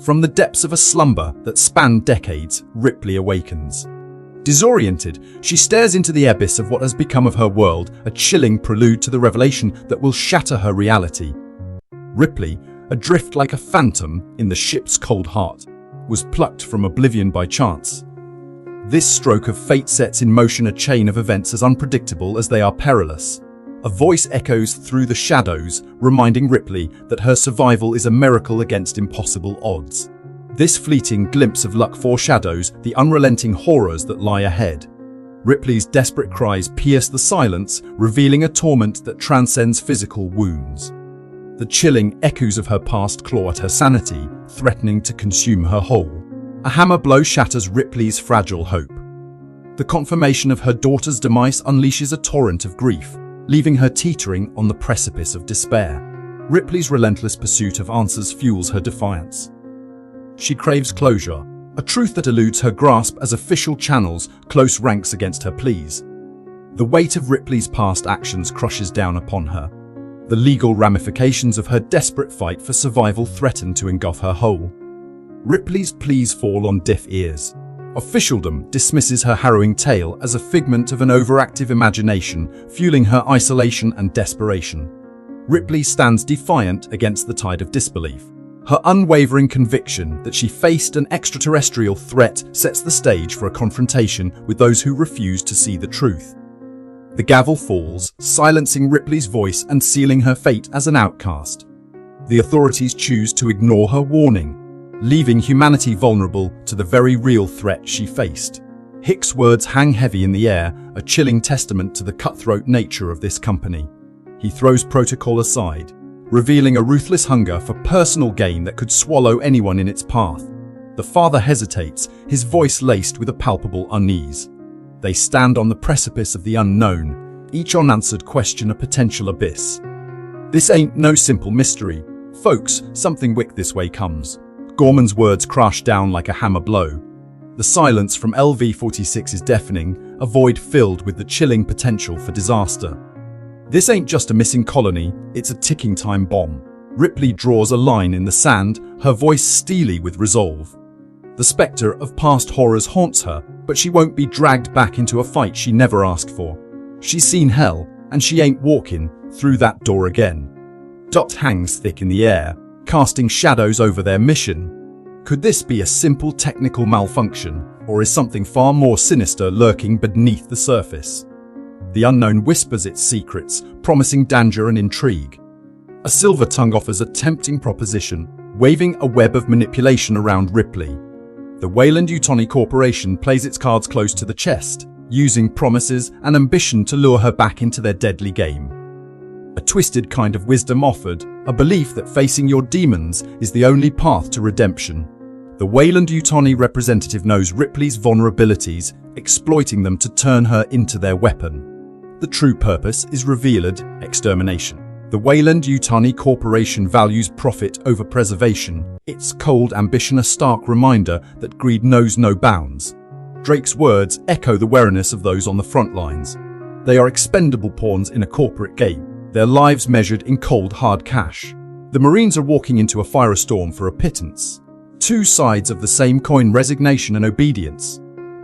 From the depths of a slumber that spanned decades, Ripley awakens. Disoriented, she stares into the abyss of what has become of her world, a chilling prelude to the revelation that will shatter her reality. Ripley, adrift like a phantom in the ship's cold heart, was plucked from oblivion by chance. This stroke of fate sets in motion a chain of events as unpredictable as they are perilous. A voice echoes through the shadows, reminding Ripley that her survival is a miracle against impossible odds. This fleeting glimpse of luck foreshadows the unrelenting horrors that lie ahead. Ripley's desperate cries pierce the silence, revealing a torment that transcends physical wounds. The chilling echoes of her past claw at her sanity, threatening to consume her whole. A hammer blow shatters Ripley's fragile hope. The confirmation of her daughter's demise unleashes a torrent of grief, leaving her teetering on the precipice of despair. Ripley's relentless pursuit of answers fuels her defiance. She craves closure, a truth that eludes her grasp as official channels close ranks against her pleas. The weight of Ripley's past actions crushes down upon her. The legal ramifications of her desperate fight for survival threaten to engulf her whole. Ripley's pleas fall on deaf ears. Officialdom dismisses her harrowing tale as a figment of an overactive imagination, fueling her isolation and desperation. Ripley stands defiant against the tide of disbelief. Her unwavering conviction that she faced an extraterrestrial threat sets the stage for a confrontation with those who refuse to see the truth. The gavel falls, silencing Ripley's voice and sealing her fate as an outcast. The authorities choose to ignore her warning, leaving humanity vulnerable to the very real threat she faced. Hicks' words hang heavy in the air, a chilling testament to the cutthroat nature of this company. He throws protocol aside, revealing a ruthless hunger for personal gain that could swallow anyone in its path. The father hesitates, his voice laced with a palpable unease. They stand on the precipice of the unknown, each unanswered question a potential abyss. This ain't no simple mystery. Folks, something wicked this way comes. Gorman's words crash down like a hammer blow. The silence from LV-46 is deafening, a void filled with the chilling potential for disaster. This ain't just a missing colony, it's a ticking time bomb. Ripley draws a line in the sand, her voice steely with resolve. The spectre of past horrors haunts her, but she won't be dragged back into a fight she never asked for. She's seen hell, and she ain't walking through that door again. Dot hangs thick in the air, casting shadows over their mission. Could this be a simple technical malfunction, or is something far more sinister lurking beneath the surface? The unknown whispers its secrets, promising danger and intrigue. A silver tongue offers a tempting proposition, waving a web of manipulation around Ripley. The Weyland-Yutani Corporation plays its cards close to the chest, using promises and ambition to lure her back into their deadly game. A twisted kind of wisdom offered, a belief that facing your demons is the only path to redemption. The Weyland-Yutani representative knows Ripley's vulnerabilities, exploiting them to turn her into their weapon. The true purpose is revealed: extermination. The Weyland-Yutani Corporation values profit over preservation, its cold ambition a stark reminder that greed knows no bounds. Drake's words echo the wariness of those on the front lines. They are expendable pawns in a corporate game, their lives measured in cold hard cash. The Marines are walking into a firestorm for a pittance. Two sides of the same coin: resignation and obedience.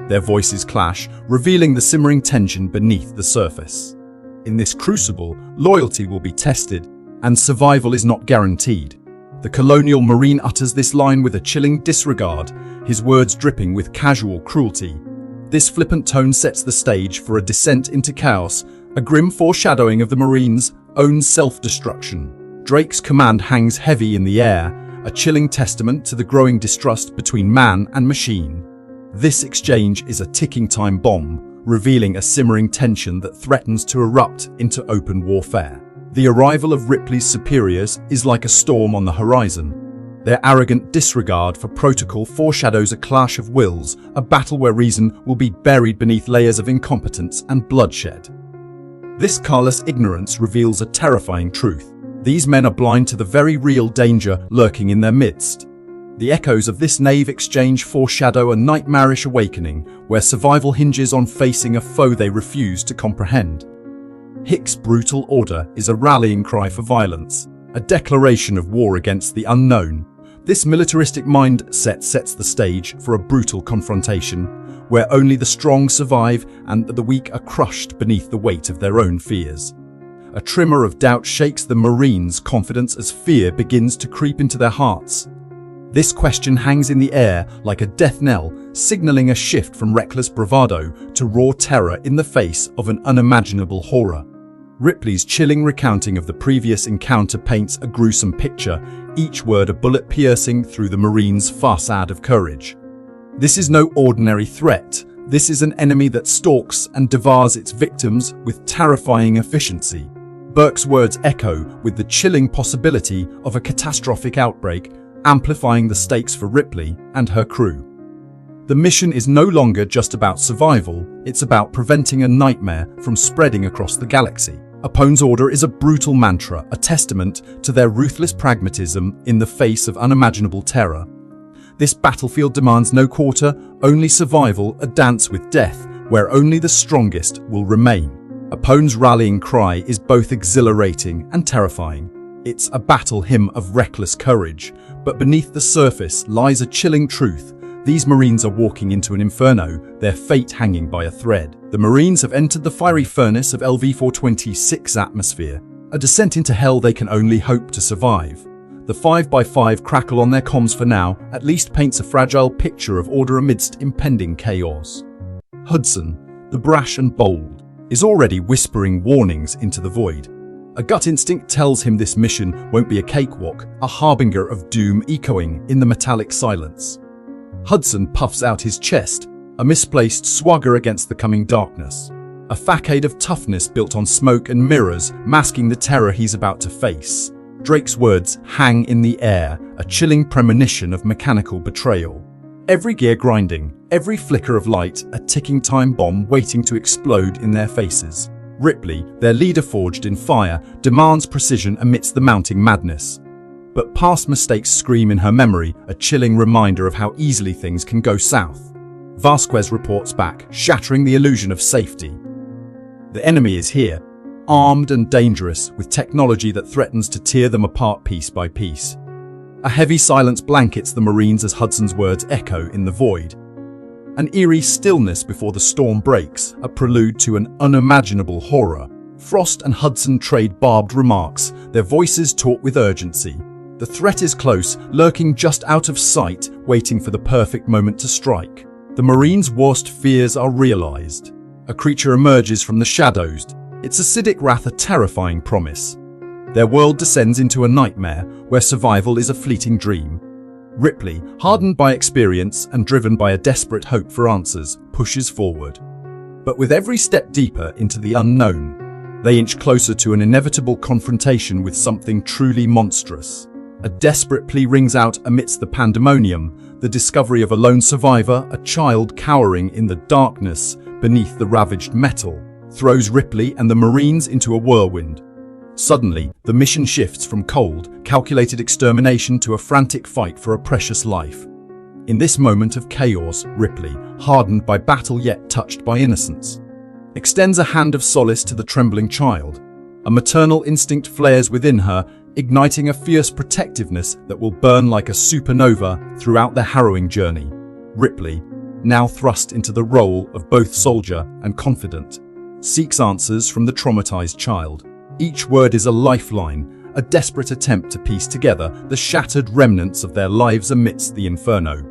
Their voices clash, revealing the simmering tension beneath the surface. In this crucible, loyalty will be tested, and survival is not guaranteed. The colonial Marine utters this line with a chilling disregard, his words dripping with casual cruelty. This flippant tone sets the stage for a descent into chaos, a grim foreshadowing of the Marines' own self-destruction. Drake's command hangs heavy in the air, a chilling testament to the growing distrust between man and machine. This exchange is a ticking time bomb, revealing a simmering tension that threatens to erupt into open warfare. The arrival of Ripley's superiors is like a storm on the horizon. Their arrogant disregard for protocol foreshadows a clash of wills, a battle where reason will be buried beneath layers of incompetence and bloodshed. This callous ignorance reveals a terrifying truth. These men are blind to the very real danger lurking in their midst. The echoes of this naive exchange foreshadow a nightmarish awakening, where survival hinges on facing a foe they refuse to comprehend. Hicks' brutal order is a rallying cry for violence, a declaration of war against the unknown. This militaristic mindset sets the stage for a brutal confrontation, where only the strong survive and the weak are crushed beneath the weight of their own fears. A tremor of doubt shakes the Marines' confidence as fear begins to creep into their hearts. This question hangs in the air like a death knell, signaling a shift from reckless bravado to raw terror in the face of an unimaginable horror. Ripley's chilling recounting of the previous encounter paints a gruesome picture, each word a bullet piercing through the Marines' facade of courage. This is no ordinary threat. This is an enemy that stalks and devours its victims with terrifying efficiency. Burke's words echo with the chilling possibility of a catastrophic outbreak, amplifying the stakes for Ripley and her crew. The mission is no longer just about survival, it's about preventing a nightmare from spreading across the galaxy. Apone's order is a brutal mantra, a testament to their ruthless pragmatism in the face of unimaginable terror. This battlefield demands no quarter, only survival, a dance with death, where only the strongest will remain. Apone's rallying cry is both exhilarating and terrifying. It's a battle hymn of reckless courage, but beneath the surface lies a chilling truth. These Marines are walking into an inferno, their fate hanging by a thread. The Marines have entered the fiery furnace of LV-426 atmosphere, a descent into hell they can only hope to survive. The 5x5 crackle on their comms for now at least paints a fragile picture of order amidst impending chaos. Hudson, the brash and bold, is already whispering warnings into the void. A gut instinct tells him this mission won't be a cakewalk, a harbinger of doom echoing in the metallic silence. Hudson puffs out his chest, a misplaced swagger against the coming darkness. A facade of toughness built on smoke and mirrors, masking the terror he's about to face. Drake's words hang in the air, a chilling premonition of mechanical betrayal. Every gear grinding, every flicker of light, a ticking time bomb waiting to explode in their faces. Ripley, their leader forged in fire, demands precision amidst the mounting madness. But past mistakes scream in her memory, a chilling reminder of how easily things can go south. Vasquez reports back, shattering the illusion of safety. The enemy is here, armed and dangerous, with technology that threatens to tear them apart piece by piece. A heavy silence blankets the Marines as Hudson's words echo in the void. An eerie stillness before the storm breaks, a prelude to an unimaginable horror. Frost and Hudson trade barbed remarks, their voices taut with urgency. The threat is close, lurking just out of sight, waiting for the perfect moment to strike. The Marines' worst fears are realized. A creature emerges from the shadows, its acidic wrath a terrifying promise. Their world descends into a nightmare where survival is a fleeting dream. Ripley, hardened by experience and driven by a desperate hope for answers, pushes forward. But with every step deeper into the unknown, they inch closer to an inevitable confrontation with something truly monstrous. A desperate plea rings out amidst the pandemonium, the discovery of a lone survivor, a child cowering in the darkness beneath the ravaged metal, throws Ripley and the Marines into a whirlwind. Suddenly, the mission shifts from cold, calculated extermination to a frantic fight for a precious life. In this moment of chaos, Ripley, hardened by battle yet touched by innocence, extends a hand of solace to the trembling child. A maternal instinct flares within her, igniting a fierce protectiveness that will burn like a supernova throughout their harrowing journey. Ripley, now thrust into the role of both soldier and confidant, seeks answers from the traumatized child. Each word is a lifeline, a desperate attempt to piece together the shattered remnants of their lives amidst the inferno.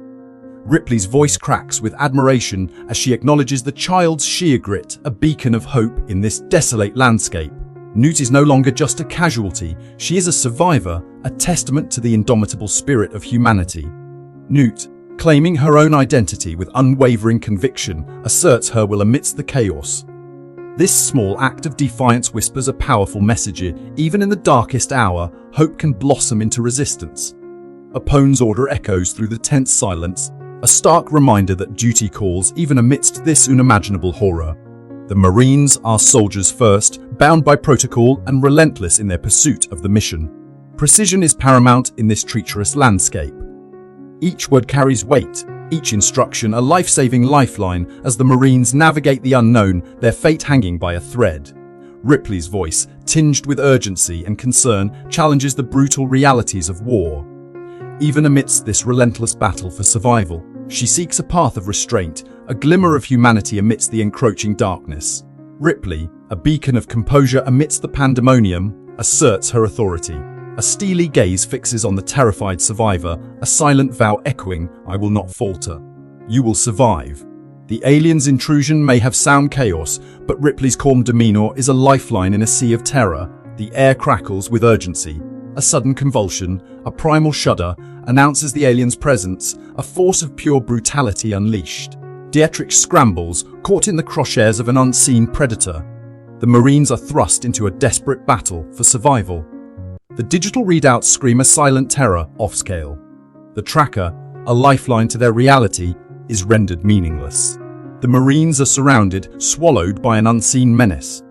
Ripley's voice cracks with admiration as she acknowledges the child's sheer grit, a beacon of hope in this desolate landscape. Newt is no longer just a casualty, she is a survivor, a testament to the indomitable spirit of humanity. Newt, claiming her own identity with unwavering conviction, asserts her will amidst the chaos. This small act of defiance whispers a powerful message. Even in the darkest hour, hope can blossom into resistance. Apone's order echoes through the tense silence, a stark reminder that duty calls even amidst this unimaginable horror. The Marines are soldiers first, bound by protocol and relentless in their pursuit of the mission. Precision is paramount in this treacherous landscape. Each word carries weight, each instruction a life-saving lifeline as the Marines navigate the unknown, their fate hanging by a thread. Ripley's voice, tinged with urgency and concern, challenges the brutal realities of war. Even amidst this relentless battle for survival, she seeks a path of restraint, a glimmer of humanity amidst the encroaching darkness. Ripley, a beacon of composure amidst the pandemonium, asserts her authority. A steely gaze fixes on the terrified survivor, a silent vow echoing, "I will not falter. You will survive." The alien's intrusion may have sound chaos, but Ripley's calm demeanor is a lifeline in a sea of terror. The air crackles with urgency. A sudden convulsion, a primal shudder, announces the alien's presence, a force of pure brutality unleashed. Dietrich scrambles, caught in the crosshairs of an unseen predator. The Marines are thrust into a desperate battle for survival. The digital readouts scream a silent terror off-scale. The tracker, a lifeline to their reality, is rendered meaningless. The Marines are surrounded, swallowed by an unseen menace.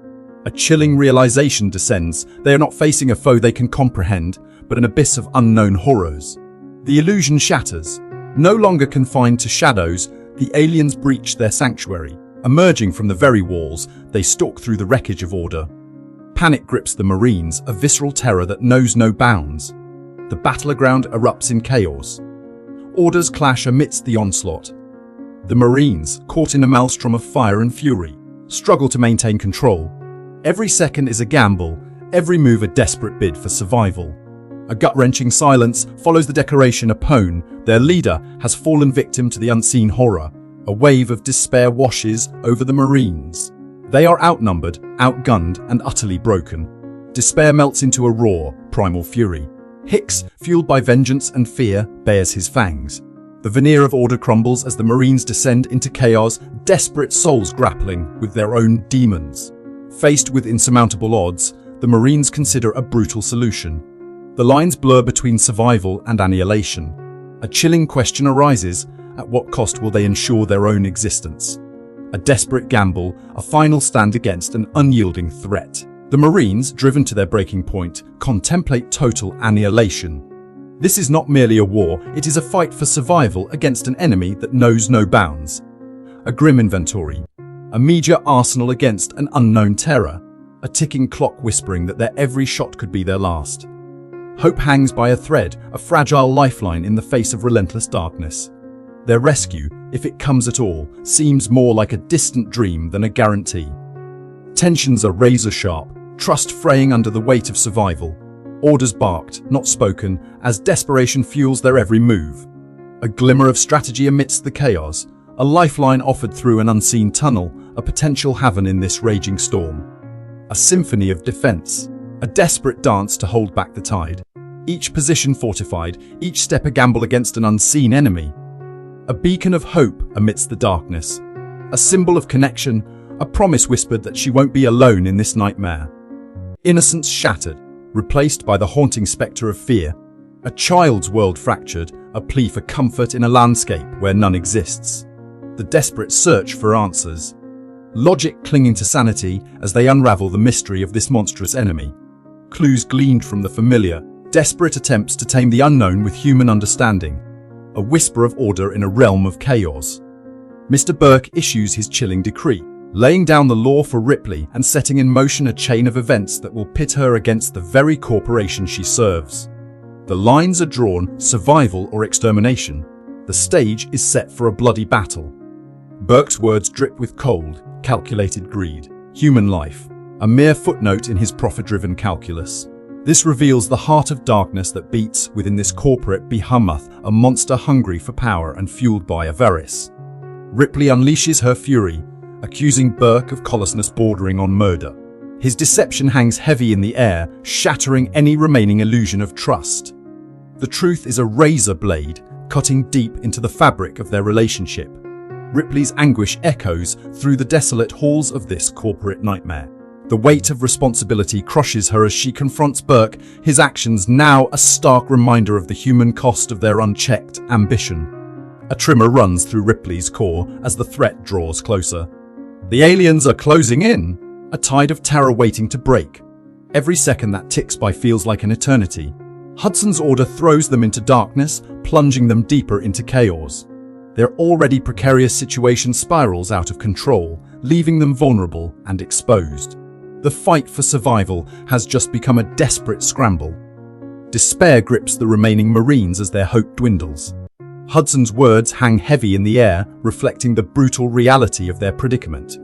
A chilling realization descends. They are not facing a foe they can comprehend, but an abyss of unknown horrors. The illusion shatters. No longer confined to shadows, the aliens breach their sanctuary. Emerging from the very walls, they stalk through the wreckage of order. Panic grips the Marines, a visceral terror that knows no bounds. The battleground erupts in chaos. Orders clash amidst the onslaught. The Marines, caught in a maelstrom of fire and fury, struggle to maintain control. Every second is a gamble, every move a desperate bid for survival. A gut-wrenching silence follows the declaration Apone, their leader, has fallen victim to the unseen horror. A wave of despair washes over the Marines. They are outnumbered, outgunned, and utterly broken. Despair melts into a raw, primal fury. Hicks, fueled by vengeance and fear, bares his fangs. The veneer of order crumbles as the Marines descend into chaos, desperate souls grappling with their own demons. Faced with insurmountable odds, the Marines consider a brutal solution. The lines blur between survival and annihilation. A chilling question arises: at what cost will they ensure their own existence? A desperate gamble, a final stand against an unyielding threat. The Marines, driven to their breaking point, contemplate total annihilation. This is not merely a war, it is a fight for survival against an enemy that knows no bounds. A grim inventory. A meager arsenal against an unknown terror. A ticking clock whispering that their every shot could be their last. Hope hangs by a thread, a fragile lifeline in the face of relentless darkness. Their rescue, if it comes at all, seems more like a distant dream than a guarantee. Tensions are razor-sharp, trust fraying under the weight of survival. Orders barked, not spoken, as desperation fuels their every move. A glimmer of strategy amidst the chaos, a lifeline offered through an unseen tunnel, a potential haven in this raging storm. A symphony of defense, a desperate dance to hold back the tide. Each position fortified, each step a gamble against an unseen enemy. A beacon of hope amidst the darkness. A symbol of connection, a promise whispered that she won't be alone in this nightmare. Innocence shattered, replaced by the haunting spectre of fear. A child's world fractured, a plea for comfort in a landscape where none exists. The desperate search for answers. Logic clinging to sanity as they unravel the mystery of this monstrous enemy. Clues gleaned from the familiar, desperate attempts to tame the unknown with human understanding. A whisper of order in a realm of chaos. Mr. Burke issues his chilling decree, laying down the law for Ripley and setting in motion a chain of events that will pit her against the very corporation she serves. The lines are drawn, survival or extermination. The stage is set for a bloody battle. Burke's words drip with cold, calculated greed. Human life, a mere footnote in his profit-driven calculus. This reveals the heart of darkness that beats within this corporate behemoth, a monster hungry for power and fueled by avarice. Ripley unleashes her fury, accusing Burke of callousness bordering on murder. His deception hangs heavy in the air, shattering any remaining illusion of trust. The truth is a razor blade, cutting deep into the fabric of their relationship. Ripley's anguish echoes through the desolate halls of this corporate nightmare. The weight of responsibility crushes her as she confronts Burke, his actions now a stark reminder of the human cost of their unchecked ambition. A tremor runs through Ripley's core as the threat draws closer. The aliens are closing in, a tide of terror waiting to break. Every second that ticks by feels like an eternity. Hudson's order throws them into darkness, plunging them deeper into chaos. Their already precarious situation spirals out of control, leaving them vulnerable and exposed. The fight for survival has just become a desperate scramble. Despair grips the remaining Marines as their hope dwindles. Hudson's words hang heavy in the air, reflecting the brutal reality of their predicament.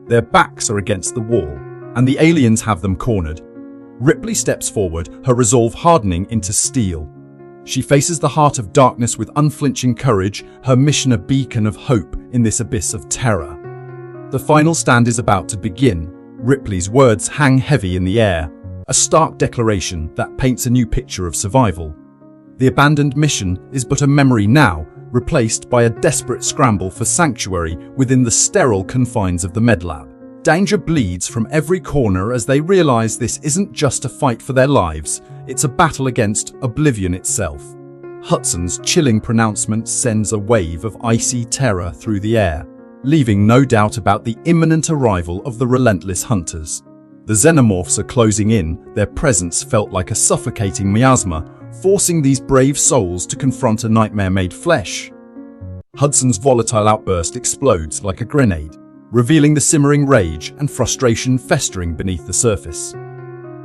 Their backs are against the wall, and the aliens have them cornered. Ripley steps forward, her resolve hardening into steel. She faces the heart of darkness with unflinching courage, her mission a beacon of hope in this abyss of terror. The final stand is about to begin. Ripley's words hang heavy in the air, a stark declaration that paints a new picture of survival. The abandoned mission is but a memory now, replaced by a desperate scramble for sanctuary within the sterile confines of the medlab. Danger bleeds from every corner as they realize this isn't just a fight for their lives, it's a battle against oblivion itself. Hudson's chilling pronouncement sends a wave of icy terror through the air, leaving no doubt about the imminent arrival of the relentless hunters. The xenomorphs are closing in, their presence felt like a suffocating miasma, forcing these brave souls to confront a nightmare-made flesh. Hudson's volatile outburst explodes like a grenade, revealing the simmering rage and frustration festering beneath the surface.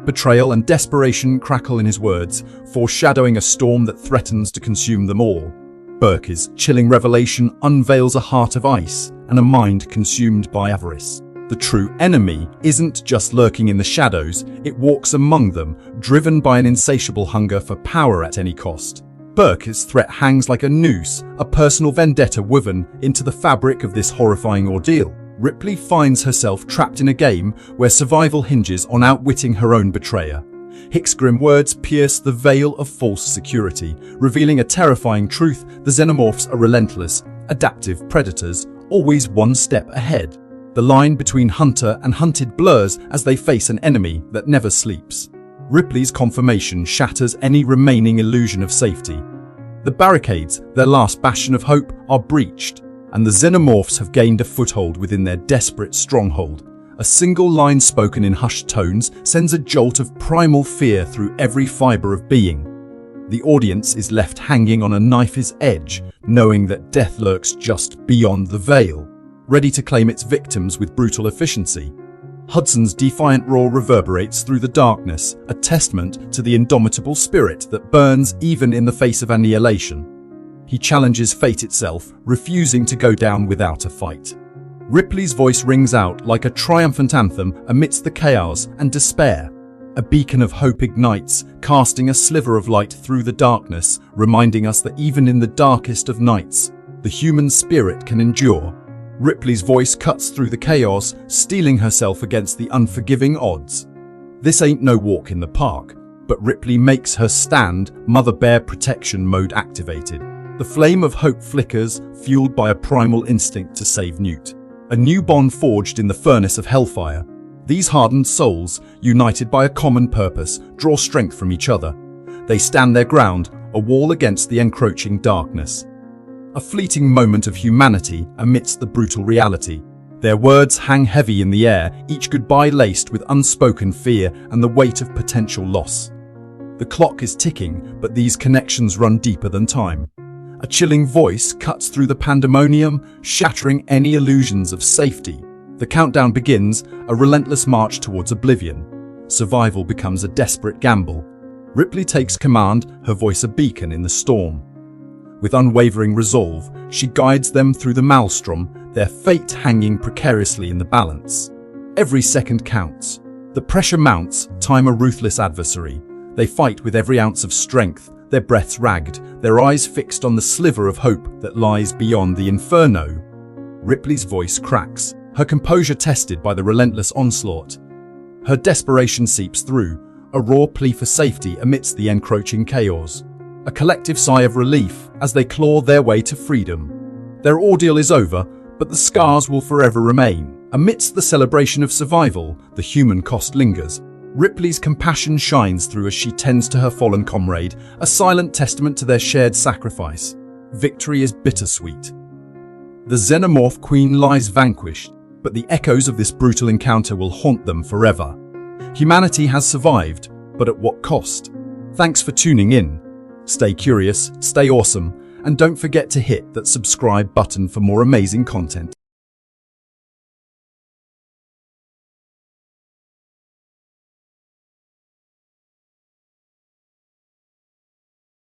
Betrayal and desperation crackle in his words, foreshadowing a storm that threatens to consume them all. Burke's chilling revelation unveils a heart of ice and a mind consumed by avarice. The true enemy isn't just lurking in the shadows, it walks among them, driven by an insatiable hunger for power at any cost. Burke's threat hangs like a noose, a personal vendetta woven into the fabric of this horrifying ordeal. Ripley finds herself trapped in a game where survival hinges on outwitting her own betrayer. Hick's grim words pierce the veil of false security, revealing a terrifying truth: the xenomorphs are relentless, adaptive predators, always one step ahead. The line between hunter and hunted blurs as they face an enemy that never sleeps. Ripley's confirmation shatters any remaining illusion of safety. The barricades, their last bastion of hope, are breached, and the xenomorphs have gained a foothold within their desperate stronghold. A single line spoken in hushed tones sends a jolt of primal fear through every fiber of being. The audience is left hanging on a knife's edge, knowing that death lurks just beyond the veil, ready to claim its victims with brutal efficiency. Hudson's defiant roar reverberates through the darkness, a testament to the indomitable spirit that burns even in the face of annihilation. He challenges fate itself, refusing to go down without a fight. Ripley's voice rings out like a triumphant anthem amidst the chaos and despair. A beacon of hope ignites, casting a sliver of light through the darkness, reminding us that even in the darkest of nights, the human spirit can endure. Ripley's voice cuts through the chaos, steeling herself against the unforgiving odds. This ain't no walk in the park, but Ripley makes her stand, Mother Bear protection mode activated. The flame of hope flickers, fueled by a primal instinct to save Newt. A new bond forged in the furnace of hellfire. These hardened souls, united by a common purpose, draw strength from each other. They stand their ground, a wall against the encroaching darkness. A fleeting moment of humanity amidst the brutal reality. Their words hang heavy in the air, each goodbye laced with unspoken fear and the weight of potential loss. The clock is ticking, but these connections run deeper than time. A chilling voice cuts through the pandemonium, shattering any illusions of safety. The countdown begins, a relentless march towards oblivion. Survival becomes a desperate gamble. Ripley takes command, her voice a beacon in the storm. With unwavering resolve, she guides them through the maelstrom, their fate hanging precariously in the balance. Every second counts. The pressure mounts, time a ruthless adversary. They fight with every ounce of strength, their breaths ragged, their eyes fixed on the sliver of hope that lies beyond the inferno. Ripley's voice cracks, her composure tested by the relentless onslaught. Her desperation seeps through, a raw plea for safety amidst the encroaching chaos. A collective sigh of relief as they claw their way to freedom. Their ordeal is over, but the scars will forever remain. Amidst the celebration of survival, the human cost lingers. Ripley's compassion shines through as she tends to her fallen comrade, a silent testament to their shared sacrifice. Victory is bittersweet. The xenomorph queen lies vanquished, but the echoes of this brutal encounter will haunt them forever. Humanity has survived, but at what cost? Thanks for tuning in. Stay curious, stay awesome, and don't forget to hit that subscribe button for more amazing content.